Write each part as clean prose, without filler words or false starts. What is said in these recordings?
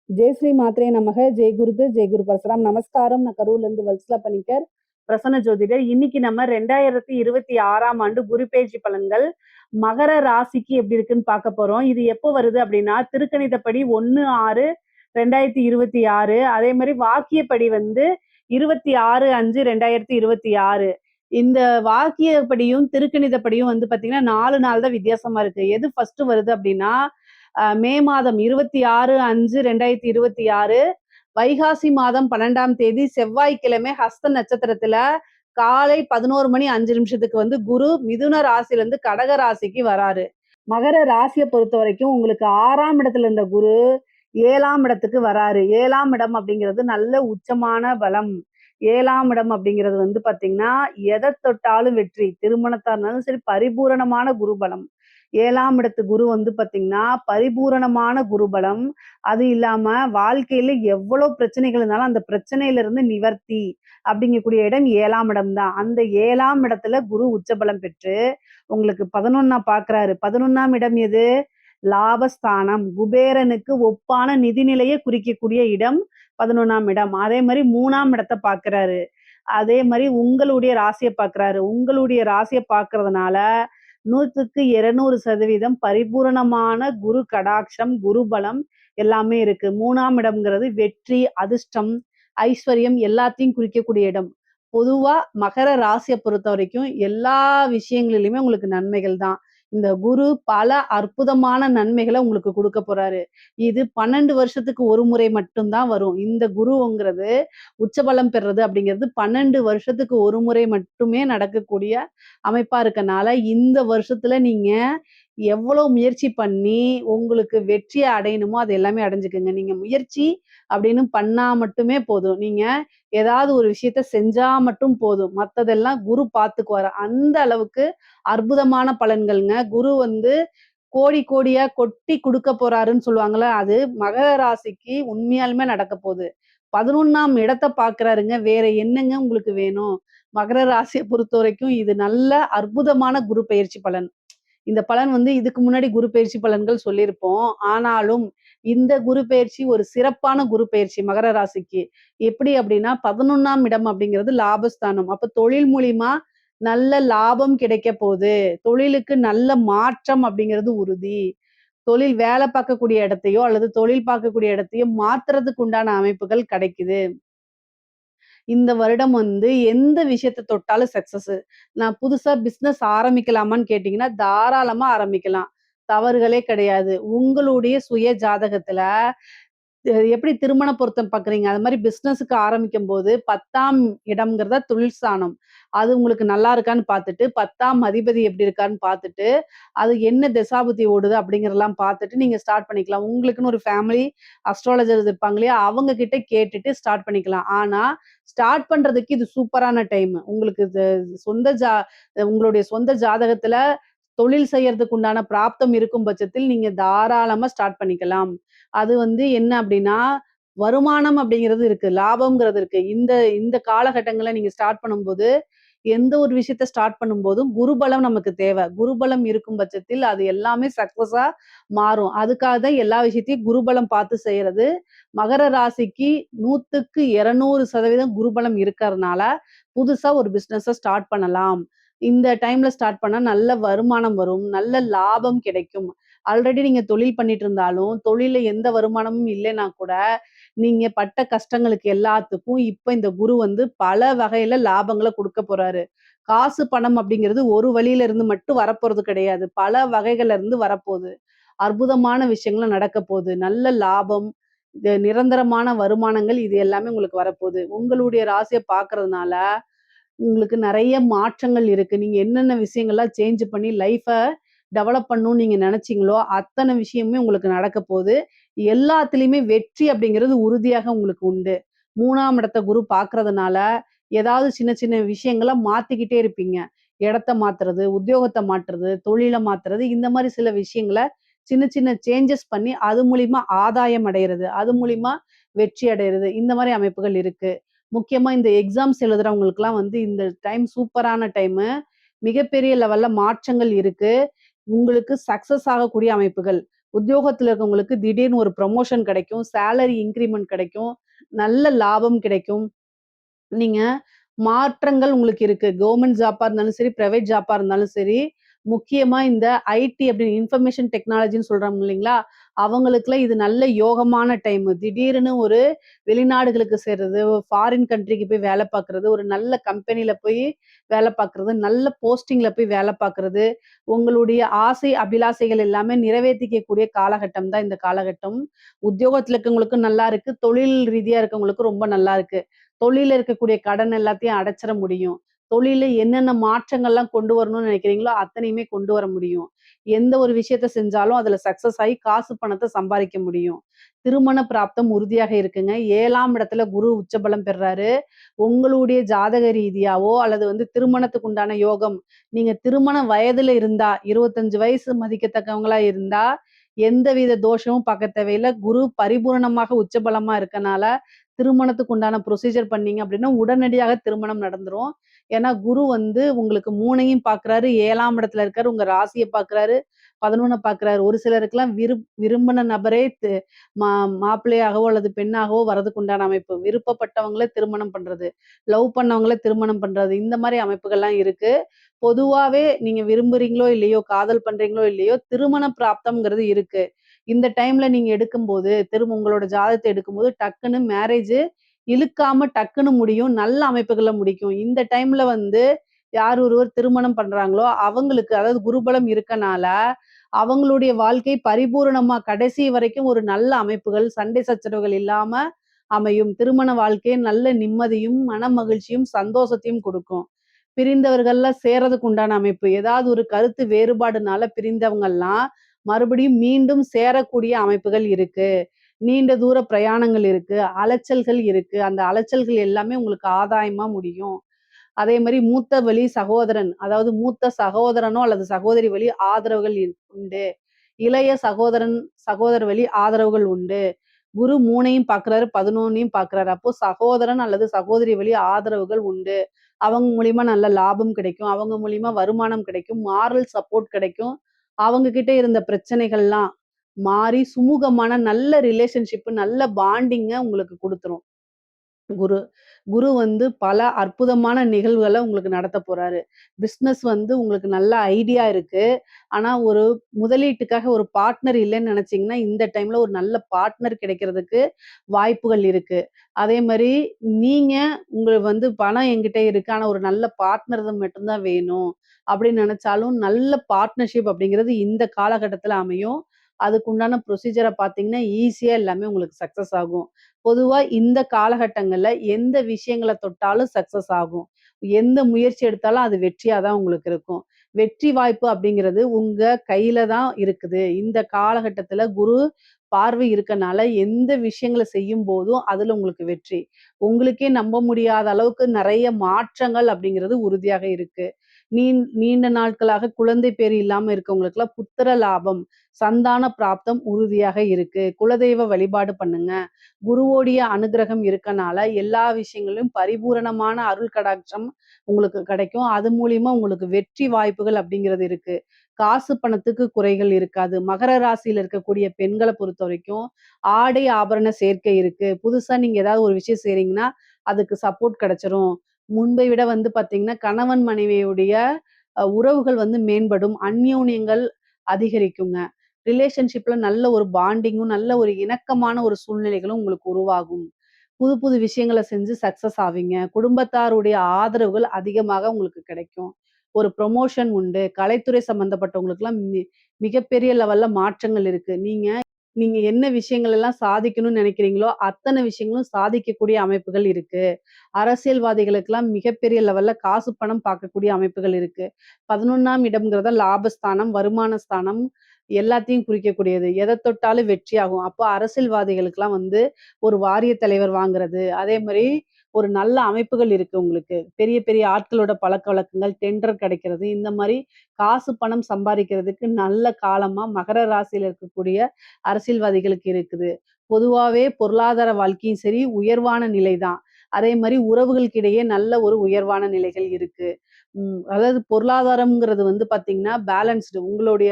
ஜெய் ஸ்ரீ மாத்ரே நமக. ஜெய் குருது ஜெய் குரு பரசுராம். நமஸ்காரம். நான் கரூர்ல இருந்து வல்சலா பணிக்கர், பிரசன்ன ஜோதிடர். இன்னைக்கு நம்ம 2026ஆம் ஆண்டு குரு பெயர்ச்சி பலன்கள் மகர ராசிக்கு எப்படி இருக்குன்னு பார்க்க போறோம். இது எப்போ வருது அப்படின்னா திருக்கணிதப்படி 1/6/2026, அதே மாதிரி வாக்கியப்படி 26/5/2026. இந்த வாக்கியப்படியும் திருக்கணிதப்படியும் பாத்தீங்கன்னா 4 நாள் தான் வித்தியாசமா இருக்கு. எது ஃபர்ஸ்ட் வருது அப்படின்னா மே மாதம் 26/5/2026, வைகாசி மாதம் 12ஆம் தேதி செவ்வாய்க்கிழமை ஹஸ்த நட்சத்திரத்துல காலை 11:05 குரு மிதுன ராசில இருந்து கடக ராசிக்கு வராரு. மகர ராசியை பொறுத்த வரைக்கும் உங்களுக்கு 6ஆம் இடத்துல இருந்த குரு 7ஆம் இடத்துக்கு வராரு. 7ஆம் இடம் அப்படிங்கிறது நல்ல உச்சமான பலம். 7ஆம் இடம் அப்படிங்கிறது பாத்தீங்கன்னா எதை தொட்டாலும் வெற்றி. திருமணத்தா இருந்தாலும் சரி, பரிபூரணமான குரு பலம். 7ஆம் இடத்து குரு பாத்தீங்கன்னா பரிபூரணமான குருபலம். அது இல்லாம வாழ்க்கையில எவ்வளவு பிரச்சனைகள் இருந்தாலும் அந்த பிரச்சனையில இருந்து நிவர்த்தி அப்படிங்கக்கூடிய இடம் 7ஆம் இடம் தான். அந்த 7ஆம் இடத்துல குரு உச்சபலம் பெற்று உங்களுக்கு 11ஆம் பாக்குறாரு. 11ஆம் இடம் எது? லாபஸ்தானம். குபேரனுக்கு ஒப்பான நிதிநிலையை குறிக்கக்கூடிய இடம் 11ஆம் இடம். அதே மாதிரி 3ஆம் இடத்தை பாக்குறாரு. அதே மாதிரி உங்களுடைய ராசியை பாக்குறாரு. உங்களுடைய ராசியை பாக்குறதுனால 100க்கு 200% பரிபூரணமான குரு கடாட்சம், குரு பலம் எல்லாமே இருக்கு. 3ஆம் இடம்ங்கிறது வெற்றி, அதிர்ஷ்டம், ஐஸ்வர்யம் எல்லாத்தையும் குறிக்கக்கூடிய இடம். பொதுவா மகர ராசியை பொறுத்த வரைக்கும் எல்லா விஷயங்களிலுமே உங்களுக்கு நன்மைகள் தான். இந்த குரு பல அற்புதமான நன்மைகளை உங்களுக்கு கொடுக்க போறாரு. இது 12 வருஷத்துக்கு ஒரு முறை மட்டும்தான் வரும். இந்த குருங்கிறது உச்சபலம் பெறுறது அப்படிங்கிறது 12 வருஷத்துக்கு ஒரு முறை மட்டுமே நடக்கக்கூடிய அமைப்பா இருக்கனால, இந்த வருஷத்துல நீங்க எவ்வளவு முயற்சி பண்ணி உங்களுக்கு வெற்றியை அடையணுமோ அது எல்லாமே அடைஞ்சுக்குங்க. நீங்க முயற்சி அப்படின்னு பண்ணா மட்டுமே போதும். நீங்க ஏதாவது ஒரு விஷயத்த செஞ்சா மட்டும் போதும். மத்ததெல்லாம் குரு பார்த்துக்குவாரு. அந்த அளவுக்கு அற்புதமான பலன்கள்ங்க. குரு கோடி கோடியா கொட்டி கொடுக்க போறாருன்னு சொல்லுவாங்கல்ல, அது மகர ராசிக்கு உண்மையாலுமே நடக்க போகுது. 11ஆம் இடத்தை பாக்குறாருங்க. வேற என்னங்க உங்களுக்கு வேணும்? மகர ராசியை பொறுத்த வரைக்கும் இது நல்ல அற்புதமான குரு பெயர்ச்சி பலன். இந்த பலன் இதுக்கு முன்னாடி குரு பெயர்ச்சி பலன்கள் சொல்லியிருப்போம். ஆனாலும் இந்த குரு பெயர்ச்சி ஒரு சிறப்பான குரு பெயர்ச்சி மகர ராசிக்கு. எப்படி அப்படின்னா 11ஆம் இடம் அப்படிங்கிறது லாபஸ்தானம். அப்ப தொழில் மூலியமா நல்ல லாபம் கிடைக்க போகுது. தொழிலுக்கு நல்ல மாற்றம் அப்படிங்கிறது உறுதி. தொழில் வேலை பார்க்கக்கூடிய இடத்தையோ அல்லது தொழில் பார்க்கக்கூடிய இடத்தையோ மாத்துறதுக்கு உண்டான அமைப்புகள் கிடைக்குது. இந்த வருடம் எந்த விஷயத்த தொட்டாலும் சக்சஸ். நான் புதுசா பிசினஸ் ஆரம்பிக்கலாமான்னு கேட்டீங்கன்னா தாராளமா ஆரம்பிக்கலாம். தவறுகளே கிடையாது. உங்களுடைய சுய ஜாதகத்துல எப்படி திருமண பொருத்தம் பார்க்குறீங்க, அது மாதிரி பிசினஸுக்கு ஆரம்பிக்கும்போது 10ஆம் இடம்ங்கிறத தொழில் ஸ்தானம். அது உங்களுக்கு நல்லா இருக்கான்னு பார்த்துட்டு, 10ஆம் அதிபதி எப்படி இருக்கான்னு பார்த்துட்டு, அது என்ன திசாபுத்தி ஓடுது அப்படிங்கிறதெல்லாம் பார்த்துட்டு நீங்க ஸ்டார்ட் பண்ணிக்கலாம். உங்களுக்குன்னு ஒரு ஃபேமிலி அஸ்ட்ராலஜர் இருப்பாங்க இல்லையா? அவங்க கிட்ட கேட்டுட்டு ஸ்டார்ட் பண்ணிக்கலாம். ஆனா, ஸ்டார்ட் பண்றதுக்கு இது சூப்பரான டைம். உங்களுக்கு சொந்த உங்களுடைய சொந்த ஜாதகத்துல தொழில் செய்யறதுக்கு உண்டான பிராப்தம் இருக்கும் பட்சத்தில் நீங்க தாராளமா ஸ்டார்ட் பண்ணிக்கலாம். அது என்ன அப்படின்னா, வருமானம் அப்படிங்கிறது இருக்கு. லாபம்ங்கிறது இருக்கு. இந்த இந்த காலகட்டங்கள்ல நீங்க ஸ்டார்ட் பண்ணும்போது, எந்த ஒரு விஷயத்த ஸ்டார்ட் பண்ணும்போதும் குருபலம் நமக்கு தேவை. குருபலம் இருக்கும் பட்சத்தில் அது எல்லாமே சக்சஸா மாறும். அதுக்காக தான் எல்லா விஷயத்தையும் குருபலம் பார்த்து செய்யறது. மகர ராசிக்கு 100க்கு 200% குருபலம் இருக்கறனால, புதுசா ஒரு பிசினஸ ஸ்டார்ட் பண்ணலாம். இந்த டைம்ல ஸ்டார்ட் பண்ணா நல்ல வருமானம் வரும். நல்ல லாபம் கிடைக்கும். ஆல்ரெடி நீங்க தொழில் பண்ணிட்டு இருந்தாலும், தொழில்ல எந்த வருமானமும் இல்லைன்னா கூட, நீங்க பட்ட கஷ்டங்களுக்கு எல்லாத்துக்கும் இப்ப இந்த குரு பல வகையில லாபங்கள குடுக்க போறாரு. காசு, பணம் அப்படிங்கிறது ஒரு வழியில இருந்து மட்டும் வரப்போறது கிடையாது. பல வகைகள்ல இருந்து வரப்போகுது. அற்புதமான விஷயங்களும் நடக்க போகுது. நல்ல லாபம், நிரந்தரமான வருமானங்கள் இது எல்லாமே உங்களுக்கு வரப்போகுது. உங்களுடைய ராசிய பார்க்கறதுனால உங்களுக்கு நெறைய மாற்றங்கள் இருக்கு. நீங்க என்னென்ன விஷயங்கள்லாம் சேஞ்ச் பண்ணி லைஃப டெவலப் பண்ணணும்னு நீங்க நெனச்சீங்களோ, அத்தன விஷயமுமே உங்களுக்கு நடக்க போது. எல்லாத்துலயுமே வெற்றி அப்படிங்கிறது உறுதியாக உங்களுக்கு உண்டு. 3ஆம் இடத்த குரு பார்க்கறதுனால, ஏதாவது சின்ன சின்ன விஷயங்கள மாத்திக்கிட்டே இருப்பீங்க. இடத்த மாத்துறது, உத்தியோகத்த மாற்றுறது, தொழில மாத்துறது, இந்த மாரி சில விஷயங்கள சின்ன சின்ன சேஞ்சஸ் பண்ணி, அது மூலியமா ஆதாயம் அடையறது, அது மூலியமா வெற்றி அடையறது, இந்த மாரி அமைப்புகள் இருக்கு. முக்கியமா இந்த எக்ஸாம்ஸ் எழுதுறவங்களுக்குலாம் இந்த டைம் சூப்பரான டைமு. மிகப்பெரிய லெவல்ல மாற்றங்கள் இருக்கு. உங்களுக்கு சக்சஸ் ஆகக்கூடிய அமைப்புகள். உத்தியோகத்துல இருக்கவங்களுக்கு திடீர்னு ஒரு ப்ரமோஷன் கிடைக்கும். சேலரி இன்கிரிமெண்ட் கிடைக்கும். நல்ல லாபம் கிடைக்கும். நீங்க மாற்றங்கள் உங்களுக்கு இருக்கு. கவர்ன்மென்ட் ஜாப்பா இருந்தாலும் சரி, பிரைவேட் ஜாப்பா இருந்தாலும் சரி, முக்கியமா இந்த ஐடி அப்படின்னு இன்ஃபர்மேஷன் டெக்னாலஜின்னு சொல்றாங்க இல்லைங்களா? அவங்களுக்குலாம் இது நல்ல யோகமான டைமு. திடீர்னு ஒரு வெளிநாடுகளுக்கு சேர்றது, ஃபாரின் கண்ட்ரிக்கு போய் வேலை பார்க்குறது, ஒரு நல்ல கம்பெனில போய் வேலை பார்க்குறது, நல்ல போஸ்டிங்ல போய் வேலை பார்க்குறது, உங்களுடைய ஆசை, அபிலாசைகள் எல்லாமே நிறைவேத்திக்கக்கூடிய காலகட்டம் தான் இந்த காலகட்டம். உத்தியோகத்துல இருக்கவங்களுக்கும் நல்லா இருக்கு. தொழில் ரீதியா இருக்கவங்களுக்கும் ரொம்ப நல்லா இருக்கு. தொழில்ல இருக்கக்கூடிய கடன் எல்லாத்தையும் அடைச்சிற முடியும். தொழில்ல என்னென்ன மாற்றங்கள்லாம் கொண்டு வரணும்னு நினைக்கிறீங்களோ, அத்தனையுமே கொண்டு வர முடியும். எந்த ஒரு விஷயத்த செஞ்சாலும் அதுல சக்சஸ் ஆயி காசு பணத்த சம்பாரிக்க முடியும். திருமண பிராப்தம் உறுதியாக இருக்குங்க. 7ஆம் இடத்துல குரு உச்சபலம் பெறுறாரு. உங்களுடைய ஜாதக ரீதியாவோ அல்லது திருமணத்துக்கு உண்டான யோகம், நீங்க திருமண வயதுல இருந்தா 25 வயசு மதிக்கத்தக்கவங்களா இருந்தா, எந்தவித தோஷமும் பார்க்க தேவையில்ல. குரு பரிபூரணமாக உச்சபலமா இருக்கனால, திருமணத்துக்கு உண்டான ப்ரொசீஜர் பண்ணீங்க அப்படின்னா, உடனடியாக திருமணம் நடந்துரும். ஏன்னா, குரு உங்களுக்கு 3யும் பார்க்குறாரு, 7ஆம் இடத்துல இருக்காரு, உங்க ராசிய பார்க்குறாரு, 11 பார்க்குறாரு. ஒரு சிலருக்குலாம் விரும்பின நபரே மா மாப்பிள்ளையாகவோ அல்லது பெண்ணாகவோ வரதுக்கு உண்டான அமைப்பு. விருப்பப்பட்டவங்கள திருமணம் பண்றது, லவ் பண்ணவங்கள திருமணம் பண்றது, இந்த மாரி அமைப்புகள்லாம் இருக்கு. பொதுவாவே நீங்க விரும்புறீங்களோ இல்லையோ, காதல் பண்றீங்களோ இல்லையோ, திருமண பிராப்தம்ங்கிறது இருக்கு. இந்த டைம்ல நீங்க எடுக்கும்போது, உங்களோட ஜாதகத்த எடுக்கும்போது டக்குன்னு மேரேஜு இழுக்காம டக்குன்னு முடியும். நல்ல அமைப்புகள்ல முடிக்கும். இந்த டைம்ல யார் ஒருவர் திருமணம் பண்றாங்களோ, அவங்களுக்கு அதாவது குருபலம் இருக்கனால, அவங்களுடைய வாழ்க்கை பரிபூரணமா கடைசி வரைக்கும் ஒரு நல்ல அமைப்புகள், சண்டை சச்சரவுகள் இல்லாம அமையும். திருமண வாழ்க்கை நல்ல நிம்மதியும், மனமகிழ்ச்சியும், சந்தோஷத்தையும் கொடுக்கும். பிரிந்தவர்கள்லாம் சேர்றதுக்கு உண்டான அமைப்பு. ஏதாவது ஒரு கருத்து வேறுபாடுனால பிரிந்தவங்கலாம் மறுபடியும் மீண்டும் சேரக்கூடிய அமைப்புகள் இருக்கு. நீண்ட தூர பிரயாணங்கள் இருக்கு. அலைச்சல்கள் இருக்கு. அந்த அலைச்சல்கள் எல்லாமே உங்களுக்கு ஆதாயமா முடியும். அதே மாரி மூத்த வழி சகோதரன், அதாவது மூத்த சகோதரனோ அல்லது சகோதரி வழி ஆதரவுகள் உண்டு. இளைய சகோதரன், சகோதர வழி ஆதரவுகள் உண்டு. குரு 3யும் பார்க்குறாரு, 11யும் பார்க்குறாரு. அப்போ சகோதரன் அல்லது சகோதரி வழி ஆதரவுகள் உண்டு. அவங்க மூலியமா நல்ல லாபம் கிடைக்கும். அவங்க மூலியமா வருமானம் கிடைக்கும். மாரல் சப்போர்ட் கிடைக்கும். அவங்க கிட்ட இருந்த பிரச்சனைகள்லாம் மாறி சுமூகமான நல்ல ரிலேஷன்ஷிப், நல்ல பாண்டிங்க உங்களுக்கு குடுத்துரும். குரு. குரு பல அற்புதமான நிகழ்வுகள உங்களுக்கு நடத்தப் போறாரு. பிசினஸ் உங்களுக்கு நல்ல ஐடியா இருக்கு. ஆனா ஒரு முதலீட்டுக்காக ஒரு பார்ட்னர் இல்லன்னு நெனச்சீங்கன்னா, இந்த டைம்ல ஒரு நல்ல பார்ட்னர் கிடைக்கிறதுக்கு வாய்ப்புகள் இருக்கு. அதே மாரி நீங்க பணம் என்கிட்ட இருக்கு. ஆனா ஒரு நல்ல பார்ட்னர் மட்டும் தான் வேணும். அப்படின்னு நெனச்சாலும், நல்ல பார்ட்னர்ஷிப் அப்படிங்கிறது இந்த காலகட்டத்தில அமையும். அதுக்கு உண்டான ப்ரொசீஜர பார்த்தீங்கன்னா, ஈஸியா எல்லாமே உங்களுக்கு சக்சஸ் ஆகும். பொதுவா இந்த காலகட்டங்கள்ல எந்த விஷயங்கள தொட்டாலும் சக்சஸ் ஆகும். எந்த முயற்சி எடுத்தாலும் அது வெற்றியா தான் உங்களுக்கு இருக்கும். வெற்றி வாய்ப்பு அப்படிங்கிறது உங்க கையில தான் இருக்குது. இந்த காலகட்டத்தில குரு பார்வை இருக்கனால எந்த விஷயங்கள செய்யும்போதும் அதுல உங்களுக்கு வெற்றி. உங்களுக்கே நம்ப முடியாத அளவுக்கு நெறைய மாற்றங்கள் அப்படிங்கிறது உறுதியாக இருக்கு. நீண்ட நாட்களாக குழந்தை பேறு இல்லாம இருக்கவங்களுக்கெல்லாம் புத்திர லாபம், சந்தான பிராப்தம் உறுதியாக இருக்கு. குலதெய்வ வழிபாடு பண்ணுங்க. குருவோடைய அனுக்கிரகம் இருக்கனால எல்லா விஷயங்களிலும் பரிபூரணமான அருள் கடாட்சம் உங்களுக்கு கிடைக்கும். அது மூலியமா உங்களுக்கு வெற்றி வாய்ப்புகள் அப்படிங்கிறது இருக்கு. காசு பணத்துக்கு குறைகள் இருக்காது. மகர ராசியில இருக்கக்கூடிய பெண்கள பொறுத்தவரைக்கும், ஆடை ஆபரண சேர்க்கை இருக்கு. புதுசா நீங்க ஏதாவது ஒரு விஷயம் செய்றீங்கன்னா, அதுக்கு சப்போர்ட் கிடைச்சிரும். முன்பை விட பார்த்தீங்கன்னா, கணவன் மனைவியுடைய உறவுகள் மேன்படும். அந்யோன்யங்கள் அதிகரிக்குங்க. ரிலேஷன்ஷிப்ல நல்ல ஒரு பாண்டிங்கும், நல்ல ஒரு இணக்கமான ஒரு சூழ்நிலைகளும் உங்களுக்கு உருவாகும். புது புது விஷயங்கள செஞ்சு சக்சஸ் ஆவீங்க. குடும்பத்தாருடைய ஆதரவுகள் அதிகமாக உங்களுக்கு கிடைக்கும். ஒரு ப்ரமோஷன் உண்டு. கலைத்துறை சம்மந்தப்பட்டவங்களுக்கெல்லாம் மிகப்பெரிய லெவல்ல மாற்றங்கள் இருக்கு. நீங்க நீங்க என்ன விஷயங்கள் எல்லாம் சாதிக்கணும்னு நினைக்கிறீங்களோ, அத்தன விஷயங்களும் சாதிக்கக்கூடிய அமைப்புகள் இருக்கு. அரசியல்வாதிகளுக்கெல்லாம் மிகப்பெரிய லெவல்ல காசு, பணம் பார்க்கக்கூடிய அமைப்புகள் இருக்கு. 11ஆம் இடம்ங்கிறத லாபஸ்தானம், வருமான ஸ்தானம் எல்லாத்தையும் குறிக்கக்கூடியது. எத தொட்டாலும் வெற்றியாகும். அப்போ அரசியல்வாதிகளுக்கெல்லாம் ஒரு வாரிய தலைவர் வாங்குறது, அதே மாரி ஒரு நல்ல அமைப்புகள் இருக்கு உங்களுக்கு. பெரிய பெரிய ஆட்களோட பழக்கவழக்கங்கள், டெண்டர் கிடைக்கிறது, இந்த மாரி காசு, பணம் சம்பாரிக்கிறதுக்கு நல்ல காலமா மகர ராசியில இருக்கக்கூடிய அரசியல்வாதிகளுக்கு இருக்குது. பொதுவாவே பொருளாதார வாழ்க்கையும் சரி, உயர்வான நிலை தான். அதே மாரி உறவுகளுக்கு இடையே நல்ல ஒரு உயர்வான நிலைகள் இருக்கு. அதாவது பொருளாதாரம்ங்கிறது வந்து பார்த்தீங்கன்னா, பேலன்ஸ்டு உங்களுடைய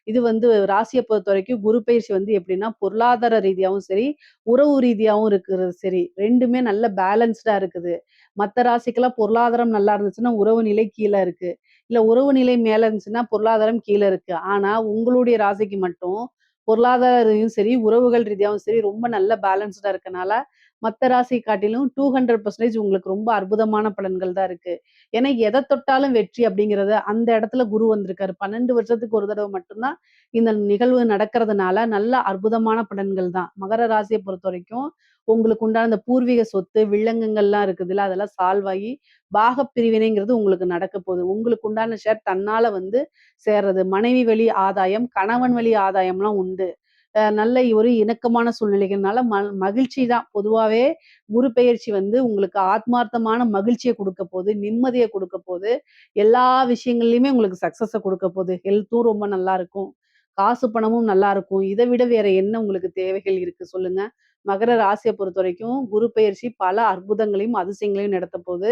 இது வந்து ராசிய பொறுத்தவரைக்கும் குரு பெயர்ச்சி வந்து எப்படின்னா, பொருளாதார ரீதியாவும் சரி, உறவு ரீதியாவும் இருக்கிறது சரி, 2மே நல்ல பேலன்ஸ்டா இருக்குது. மத்த ராசிக்கெல்லாம் பொருளாதாரம் நல்லா இருந்துச்சுன்னா, உறவு நிலை கீழ இருக்கு. இல்ல உறவு நிலை மேல இருந்துச்சுன்னா, பொருளாதாரம் கீழ இருக்கு. ஆனா, உங்களுடைய ராசிக்கு மட்டும் பொருளாதார ரீதியும் சரி, உறவுகள் ரீதியாவும் சரி, ரொம்ப நல்ல பேலன்ஸ்டா இருக்கனால, மத்த ராசிய காட்டிலும் 200% உங்களுக்கு ரொம்ப அற்புதமான பலன்கள் தான் இருக்கு. ஏன்னா, எத தொட்டாலும் வெற்றி அப்படிங்கிறது அந்த இடத்துல குரு வந்திருக்காரு. 12 வருஷத்துக்கு ஒரு தடவ மட்டும் தான் இந்த நிகழ்வு நடக்கிறதுனால, நல்ல அற்புதமான பலன்கள் தான். மகர ராசிய பொறுத்தவரைக்கும், உங்களுக்கு உண்டான இந்த பூர்வீக சொத்து, வில்லங்கங்கள்லாம் இருக்குதுல்ல, அதெல்லாம் சால்வ் ஆகி, பாகப் பிரிவினைங்கிறது உங்களுக்கு நடக்க போகுது. உங்களுக்கு உண்டான ஷேர் தன்னால வந்து சேர்றது. மனைவி வழி ஆதாயம், கணவன் வழி ஆதாயம்லாம் உண்டு. நல்ல ஒரு இணக்கமான சூழ்நிலைகள்னால மகிழ்ச்சி தான். பொதுவாவே குரு பெயர்ச்சி வந்து உங்களுக்கு ஆத்மார்த்தமான மகிழ்ச்சிய குடுக்க போது, நிம்மதிய குடுக்க போது, எல்லா விஷயங்கள்லயுமே உங்களுக்கு சக்சஸ குடுக்க போது. ஹெல்த்தும் ரொம்ப நல்லா இருக்கும். காசு பணமும் நல்லா இருக்கும். இத விட வேற என்ன உங்களுக்கு தேவைகள் இருக்கு சொல்லுங்க? மகர ராசிய பொறுத்தவரைக்கும் குரு பெயர்ச்சி பல அற்புதங்களையும், அதிசயங்களையும் நடத்த போது.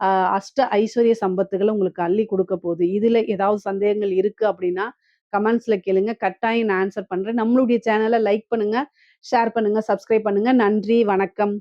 அ அஷ்ட ஐஸ்வர்ய சம்பத்துகள உங்களுக்கு அள்ளி குடுக்க போது. இதுல ஏதாவது சந்தேகங்கள் இருக்கு அப்டின்னா, கமெண்ட்ஸ்ல கேளுங்க. கட்டாயம் நான் ஆன்சர் பண்றேன். நம்மளுடைய சேனல லைக் பண்ணுங்க, ஷேர் பண்ணுங்க, சப்ஸ்கிரைப் பண்ணுங்க. நன்றி, வணக்கம்.